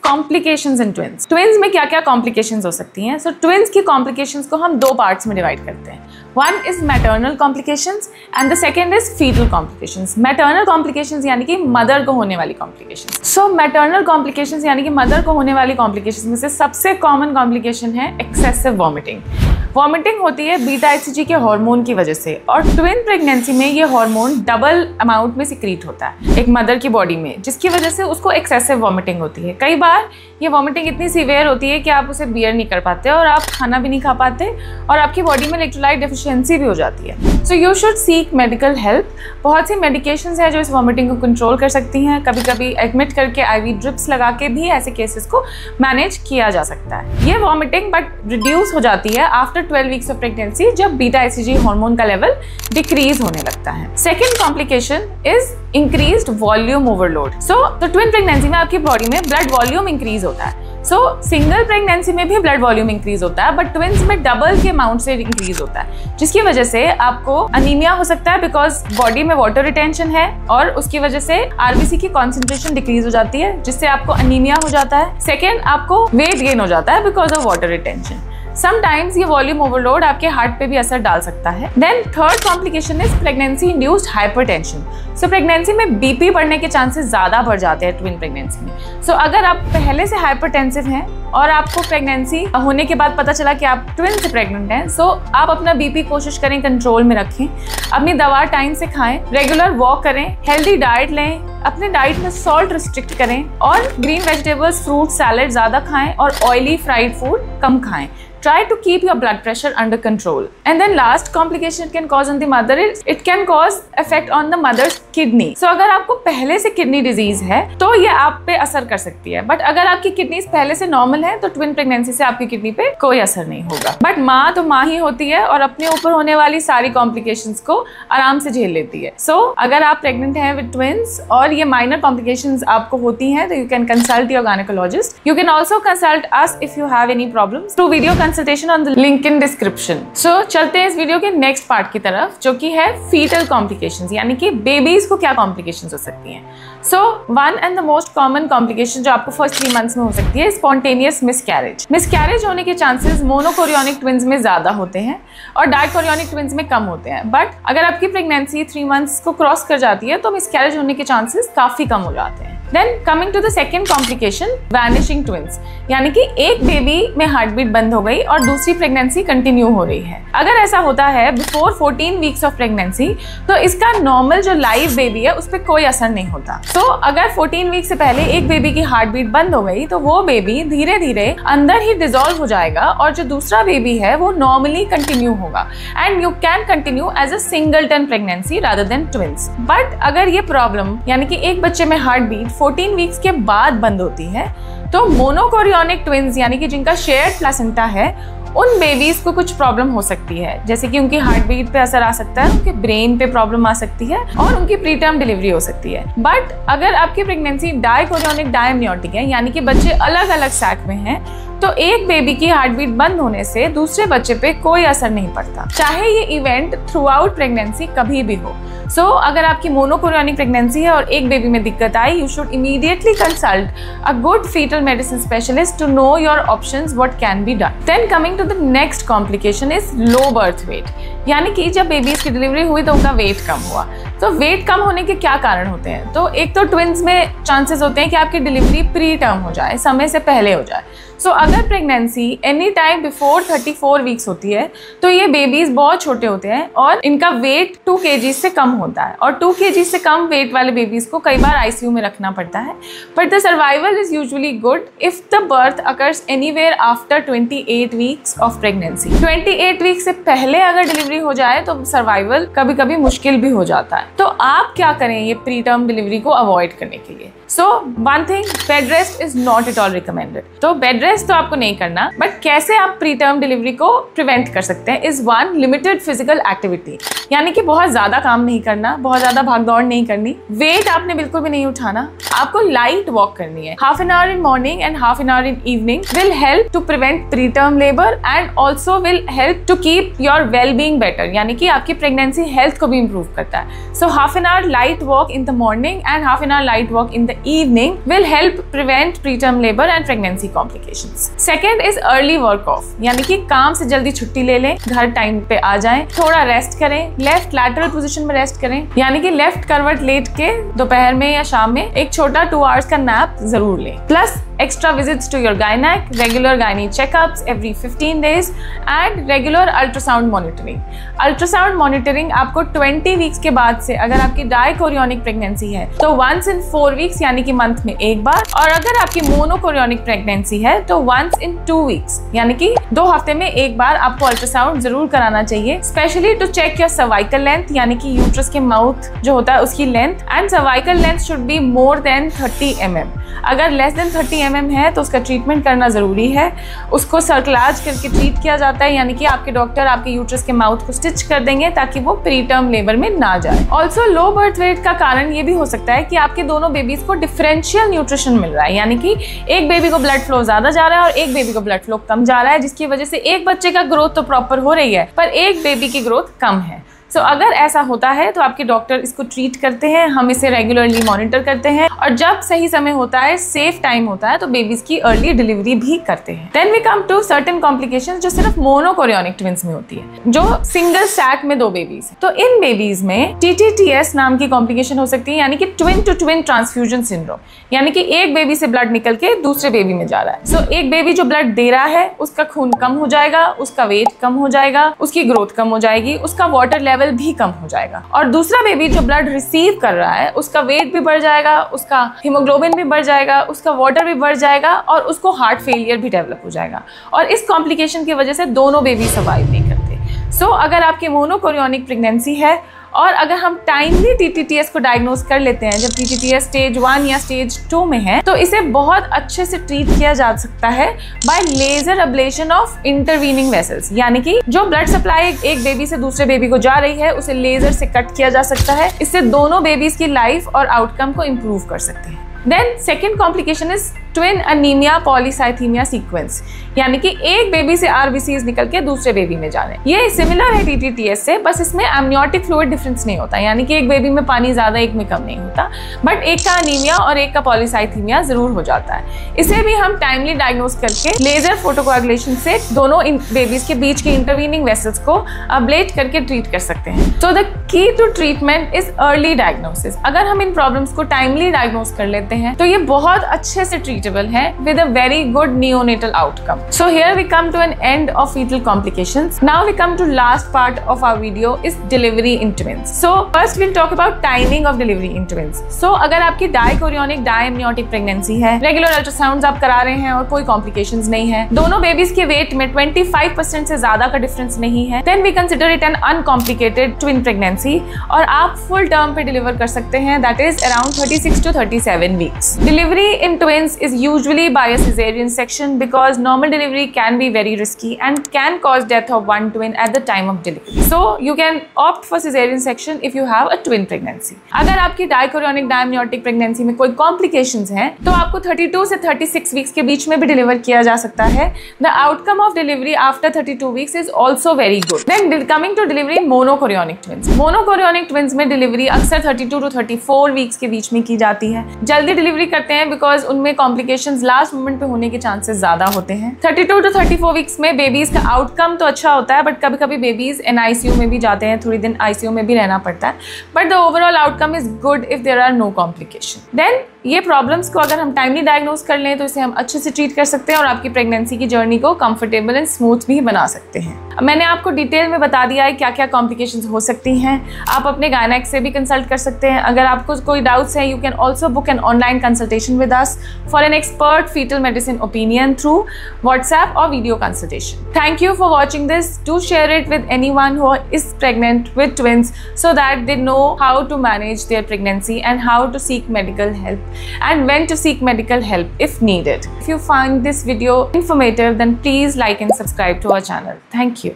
Complications इन twins. Twins में क्या क्या कॉम्प्लिकेशंस हो सकती हैं? सो ट्विन्स की कॉम्प्लिकेशंस को हम दो पार्ट्स में डिवाइड करते हैं। One is maternal complications and the second is fetal complications. Maternal complications यानी कि मदर को होने वाली कॉम्प्लिकेशंस। सो मैटरनल कॉम्प्लिकेशंस यानी कि मदर को होने वाली कॉम्प्लिकेशंस में से सबसे कॉमन कॉम्प्लिकेशन है एक्सेसिव वॉमिटिंग। वॉमिटिंग होती है बीटा एचसीजी के हार्मोन की वजह से, और ट्विन प्रेगनेंसी में ये हार्मोन डबल अमाउंट में सिक्रीट होता है एक मदर की बॉडी में, जिसकी वजह से उसको एक्सेसिव वॉमिटिंग होती है। कई बार ये वॉमिटिंग इतनी सीवियर होती है कि आप उसे बियर नहीं कर पाते और आप खाना भी नहीं खा पाते और आपकी बॉडी में इलेक्ट्रोलाइट डेफिशिएंसी भी हो जाती है। So you should seek medical help. बहुत सी मेडिकेशंस हैं जो इस वॉमिटिंग को कंट्रोल कर सकती हैं। कभी कभी एडमिट करके आईवी ड्रिप्स लगा के भी ऐसे केसेस को मैनेज किया जा सकता है। ये वॉमिटिंग बट रिड्यूस हो जाती है आफ्टर 12 वीक्स ऑफ प्रेगनेंसी, जब बीटा एचसीजी हार्मोन का लेवल डिक्रीज होने लगता है। Second complication is increased volume overload. So तो ट्विन प्रेगनेंसी में आपकी बॉडी में ब्लड वॉल्यूम इंक्रीज होता है। सो सिंगल प्रेगनेंसी में भी ब्लड वॉल्यूम इंक्रीज होता है, बट ट्विन्स में डबल के अमाउंट से इंक्रीज होता है, जिसकी वजह से आपको अनीमिया हो सकता है बिकॉज बॉडी में वाटर रिटेंशन है और उसकी वजह से आरबीसी की कॉन्सेंट्रेशन डिक्रीज हो जाती है, जिससे आपको अनीमिया हो जाता है। सेकेंड, आपको वेट गेन हो जाता है because of water retention. Sometimes ये वॉल्यूम ओवरलोड आपके हार्ट पे भी असर डाल सकता है। Then third complication is pregnancy induced hypertension. So pregnancy में बीपी बढ़ने के चांसेस ज्यादा बढ़ जाते हैं ट्विन प्रेगनेंसी में। सो अगर आप पहले से हाइपरटेंसिव हैं और आपको प्रेगनेंसी होने के बाद पता चला कि आप ट्विन से प्रेग्नेंट हैं, सो आप अपना बीपी कोशिश करें कंट्रोल में रखें, अपनी दवा टाइम से खाएं, रेगुलर वॉक करें, हेल्दी डाइट लें, अपने डाइट में सॉल्ट रिस्ट्रिक्ट करें और ग्रीन वेजिटेबल्स, फ्रूट, सैलेड ज्यादा खाएं और ऑयली फ्राइड फूड कम खाएं। Try to keep your blood pressure under control. And then last complication it can cause on the mother is it can cause effect on the mother's kidney. So अगर आपको पहले से kidney disease है तो ये आप पे असर कर सकती है, बट अगर आपकी किडनीज पहले से नॉर्मल है तो ट्विन प्रेगनेंसी से आपकी किडनी पे कोई असर नहीं होगा। बट माँ तो माँ ही होती है और अपने ऊपर होने वाली सारी कॉम्प्लिकेशंस को आराम से झेल लेती है। सो अगर आप प्रेग्नेंट हैं विद ट्विंस और ये माइनर कॉम्प्लिकेशंस आपको होती हैं तो you can consult your gynaecologist. You can also consult us if you have any problems through video consultation on the link in description. So चलते हैं इस वीडियो के नेक्स्ट पार्ट की तरफ, जो कि है फीटल कॉम्प्लिकेशंस, यानी कि बेबीज को क्या कॉम्प्लिकेशंस हो सकती हैं। So one and the most common complication जो आपको फर्स्ट 3 मंथ्स में हो सकती है स्पॉन्टेनियस मिसकैरेज। मिसकैरेज होने के चांसेस मोनोकोरियोनिक ट्विंस में ज्यादा होते हैं और डाइकोरियोनिक ट्विंस में कम होते हैं, बट अगर आपकी प्रेगनेंसी 3 मंथ्स को क्रॉस कर जाती है तो मिसकैरेज होने के चांसेस काफी कम हो जाते हैं। Then coming to the second complication, vanishing twins, यानी कि एक बेबी में हार्ट बीट बंद हो गई और दूसरी प्रेगनेंसी कंटिन्यू हो रही है। अगर ऐसा होता है बिफोर 14 वीक्स ऑफ प्रेगनेंसी तो इसका नॉर्मल जो लाइव बेबी है उस पर कोई असर नहीं होता। सो अगर 14 वीक से पहले एक बेबी की हार्ट बीट बंद हो गई तो वो बेबी धीरे धीरे अंदर ही डिसॉल्व हो जाएगा और जो दूसरा बेबी है वो नॉर्मली कंटिन्यू होगा and you can continue as a singleton pregnancy rather than twins. But अगर ये प्रॉब्लम यानी कि एक बच्चे में हार्ट बीट 14 वीक्स के बाद बंद होती है तो मोनोकोरियोनिक ट्विंस यानी कि जिनका शेयर्ड प्लेसेंटा है उन बेबीज को कुछ प्रॉब्लम हो सकती है, जैसे कि उनकी हार्ट बीट पे असर आ सकता है, उनके ब्रेन पे प्रॉब्लम आ सकती है और उनकी प्री टर्म डिलीवरी हो सकती है। बट अगर आपकी प्रेगनेंसी डाइकोरियोनिक डायम्नियोटिक है यानी कि बच्चे अलग अलग सैक में हैं तो एक बेबी की हार्ट बीट बंद होने से दूसरे बच्चे पे कोई असर नहीं पड़ता, चाहे ये इवेंट थ्रू आउट प्रेगनेंसी कभी भी हो। सो अगर आपकी मोनोकोरियोनिक प्रेगनेंसी है और एक बेबी में दिक्कत आई, you should immediately consult a good fetal medicine specialist to know your options what can be done. Then coming to the next complication is low birth weight, यानी कि जब बेबीज की डिलीवरी हुई तो उनका वेट कम हुआ। तो वेट कम होने के क्या कारण होते हैं? तो एक तो ट्विंस में चांसेस होते हैं कि आपकी डिलीवरी प्री टर्म हो जाए, समय से पहले हो जाए। सो अगर pregnancy any time before 34 weeks होती है तो ये बेबीज बहुत छोटे होते हैं और इनका वेट 2 kg से कम होता है और 2 kg से कम वेट वाले बेबीज को कई बार आईसीयू में रखना पड़ता है। But the survival is usually good if the birth occurs anywhere after 28 weeks of pregnancy. 28 week से पहले अगर डिलीवरी हो जाए तो सर्वाइवल कभी कभी मुश्किल भी हो जाता है। तो आप क्या करें ये प्री टर्म डिलीवरी को अवॉइड करने के लिए? So one thing, bed rest is not at all recommended. तो बेड रेस्ट तो आपको नहीं करना, बट कैसे आप प्री टर्म डिलीवरी को प्रिवेंट कर सकते हैं is one, limited physical activity, यानी कि बहुत ज्यादा काम नहीं करना, बहुत ज्यादा भागदौड़ नहीं करनी, वेट आपने बिल्कुल भी नहीं उठाना, आपको लाइट वॉक करनी है। Half an hour in morning and half an hour in evening will help to prevent preterm labour and also will help to keep your well being better, यानी कि आपकी प्रेगनेंसी हेल्थ को भी improve करता है। So half an hour light walk in the morning and half an hour light walk in the evening will help prevent preterm labor and pregnancy complications. Second is early work off, यानी कि काम से जल्दी छुट्टी ले लें, घर time पे आ जाएं, थोड़ा रेस्ट करें, लेफ्ट लैटरल पोजीशन में रेस्ट करें, यानी कि लेफ्ट करवट लेट के दोपहर में या शाम में एक छोटा 2 आवर्स का नैप जरूर लें। Plus extra visits to your gynec, regular gynae checkups every 15 days and regular ultrasound monitoring. Ultrasound monitoring आपको 20 वीक्स के बाद से, अगर आपकी डायकोरियोनिक प्रेगनेंसी है तो once in 4 वीक्स यानी कि मंथ में एक बार, और अगर आपकी मोनोकोरियोनिक प्रेगनेंसी है तो once in 2 वीक्स यानी कि 2 हफ्ते में एक बार आपको अल्ट्रासाउंड जरूर कराना चाहिए, specially to check your cervical length, यानी कि यूट्रस के माउथ जो होता है उसकी length, and cervical length should be more than 30 mm। अगर लेस देन 30 mm है तो उसका ट्रीटमेंट करना जरूरी है। उसको सर्कलाज करके ट्रीट किया जाता है, यानी कि आपके डॉक्टर आपके यूट्रस के माउथ को स्टिच कर देंगे ताकि वो प्रीटर्म लेबर में ना जाए। ऑल्सो लो बर्थ वेट का कारण ये भी हो सकता है कि आपके दोनों बेबीज को डिफरेंशियल न्यूट्रिशन मिल रहा है, यानी कि एक बेबी को ब्लड फ्लो ज्यादा जा रहा है और एक बेबी को ब्लड फ्लो कम जा रहा है, जिसकी वजह से एक बच्चे का ग्रोथ तो प्रॉपर हो रही है पर एक बेबी की ग्रोथ कम है। सो अगर ऐसा होता है तो आपके डॉक्टर इसको ट्रीट करते हैं, हम इसे रेगुलरली मॉनिटर करते हैं, और जब सही समय होता है, सेफ टाइम होता है, तो बेबीज की अर्ली डिलीवरी भी करते हैं। Then we come to certain complications जो सिर्फ मोनोकोरियोनिक ट्विंस में होती है, जो सिंगल सैक में 2 बेबीज है। तो इन बेबीज में TTTS नाम की कॉम्प्लिकेशन हो सकती है, यानी कि twin to twin transfusion syndrome, यानी कि एक बेबी से ब्लड निकल के दूसरे बेबी में जा रहा है। सो एक बेबी जो ब्लड दे रहा है उसका खून कम हो जाएगा, उसका वेट कम हो जाएगा, उसकी ग्रोथ कम हो जाएगी, उसका वाटर लेवल भी कम हो जाएगा, और दूसरा बेबी जो ब्लड रिसीव कर रहा है उसका वेट भी बढ़ जाएगा, उसका हीमोग्लोबिन भी बढ़ जाएगा, उसका वाटर भी बढ़ जाएगा, और उसको हार्ट फेलियर भी डेवलप हो जाएगा, और इस कॉम्प्लिकेशन की वजह से दोनों बेबी सर्वाइव नहीं करते। सो अगर आपकी मोनोकोरियोनिक प्रेगनेंसी है और अगर हम टाइमली TTTS को डायग्नोज कर लेते हैं, जब TTTS स्टेज 1 या स्टेज 2 में है, तो इसे बहुत अच्छे से ट्रीट किया जा सकता है by laser ablation of intervening vessels, यानी कि जो ब्लड सप्लाई एक बेबी से दूसरे बेबी को जा रही है उसे लेजर से कट किया जा सकता है। इससे दोनों बेबीज की लाइफ और आउटकम को इम्प्रूव कर सकते हैं। Then second complication is twin anaemia polycythemia sequence, यानी कि एक बेबी से RBCs निकल के दूसरे बेबी में जा रहे हैं। ये सिमिलर है TTTS से, बस इसमें एमनियोटिक फ्लूइड डिफरेंस नहीं होता, यानी कि एक बेबी में पानी ज्यादा एक में कम नहीं होता, बट एक का अनीमिया और एक का पॉलीसाइथीमिया जरूर हो जाता है। इसे भी हम टाइमली डायग्नोज करके लेजर फोटोकोएगुलेशन से दोनों बेबीज के बीच के इंटरवीनिंग वेसल्स को अब्लेट करके ट्रीट कर सकते हैं। So the key to treatment is early diagnosis. अगर हम इन प्रॉब्लम्स को टाइमली डायग्नोज कर लेते हैं तो ये बहुत अच्छे से ट्रीटेबल है with a very good neonatal outcome. So here we come to an end of fetal complications. Now we come to last part of our video is delivery in twins. So first we'll talk about timing of delivery in twins. So अगर आपकी डायकोरियोनिक डायम्नियोटिक pregnancy है, regular ultrasounds आप करा रहे हैं और कोई complications नहीं है, दोनों बेबीज के वेट में 25% से ज्यादा का डिफरेंस नहीं है, then we consider it an uncomplicated twin pregnancy और आप फुल टर्म पे डिलीवर कर सकते हैं, that is around 36 to 37 weeks. Delivery in twins is usually by a cesarean section because normal delivery can be very risky and can cause death of one twin at the time of delivery. So you can opt for cesarean section if you have a twin pregnancy. अगर आपकी डायकोरियोनिक डायम्नियोटिक pregnancy में कोई complications हैं तो आपको 32 से 36 weeks के बीच में भी डिलीवर किया जा सकता है। The outcome of delivery after 32 weeks is also very good. Then coming to delivery in monochorionic twins. Monochorionic twins में डिलीवरी अक्सर 32 to 34 वीक्स के बीच में की जाती है। जल्दी डिलीवरी करते हैं बिकॉज उनमें कॉम्प्लिकेशंस लास्ट मोमेंट पे होने के चांसेस ज्यादा होते हैं। 32 to 34 वीक्स में बेबीज का आउटकम तो अच्छा होता है, बट कभी कभी बेबीज NICU में भी जाते हैं, थोड़ी दिन ICU में भी रहना पड़ता है, but the overall outcome is good if there are no complication. Then ये प्रॉब्लम्स को अगर हम टाइमली डायग्नोज कर लें तो इसे हम अच्छे से ट्रीट कर सकते हैं और आपकी प्रेगनेंसी की जर्नी को कंफर्टेबल एंड स्मूथ भी बना सकते हैं। मैंने आपको डिटेल में बता दिया है क्या क्या कॉम्प्लिकेशंस हो सकती हैं। आप अपने गायनेक से भी कंसल्ट कर सकते हैं। अगर आपको कोई डाउट्स हैं, you can also book an online consultation with us for an expert fetal medicine opinion through WhatsApp or video consultation. Thank you for watching this. Do share it with anyone who is pregnant with twins so that they know how to manage their pregnancy and how to seek medical help and when to seek medical help if needed. If you find this video informative, then please like and subscribe to our channel. Thank you.